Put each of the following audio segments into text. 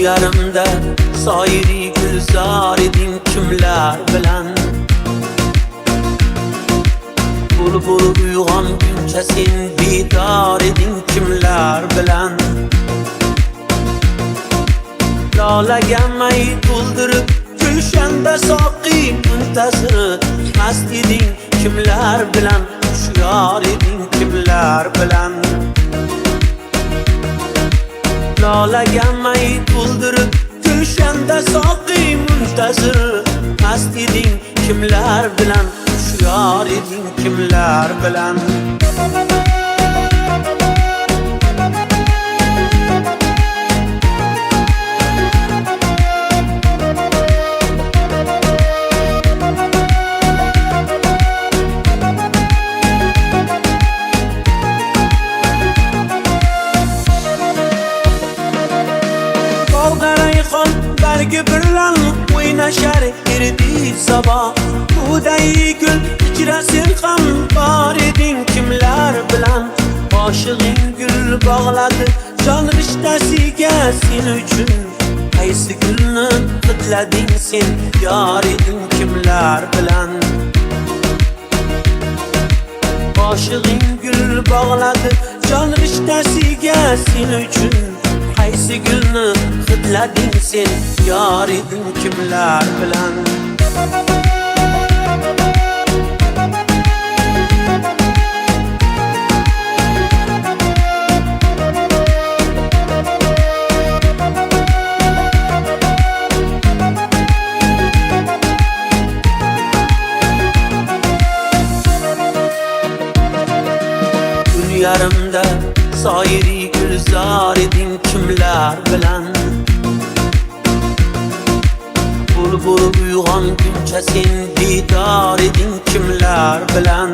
Yarımda soyri gulzor eding kimlar bilan Bulbul uyg'onguncha sen bedor eding kimlar bilan Lolaga may to'ldirib gulshanda soqi muntazir mast eding kimlar bilan Hushyor eding kimlar bilan Lolaga may to'ldirib gulshanda soqi muntazir mast eding kimlar bilan Hushyor eding kimlar bilan Bargi bilan o'ynashar erdi sabah Buday gul ichra sen ham bor eding kimlar bilan Boshig'ing gul bog'ladi jon rishtasiga sen uchun Qaysi gulni hidlading sen yor eding kimlar bilan Boshig'ing gul bog'ladi jon rishtasiga sen uchun Qaysi gulni hidlading sen yor eding kimlar bilan Yarimda soyri gulzor eding kimlar bilan Bulbul uyg'onguncha sen bedor eding kimlar bilan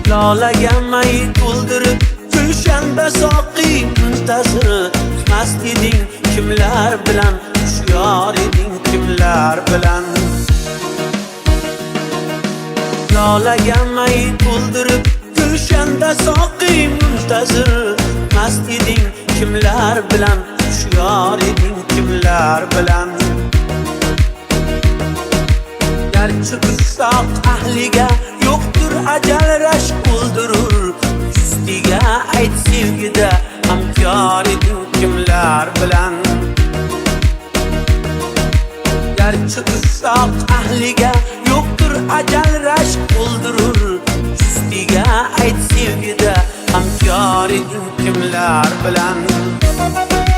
Lolaga may to'ldirib gulshanda soqi muntazir mast eding kimlar bilan Hushyor eding kimlar bilan Lolaga may to'ldirib gulshanda soqi muntazir mast eding kimlar bilan Hushyor eding kimlar bilan Garchi qissoq ahliga yo'qdir ajal rashk o'ldirur Ustiga ayt sevgida hamkor eding kimlar bilan Garchi qissoq ahliga yo'qdir ajal rashk o'ldirur Ustiga ayt sevgida hamkor eding kimlar bilan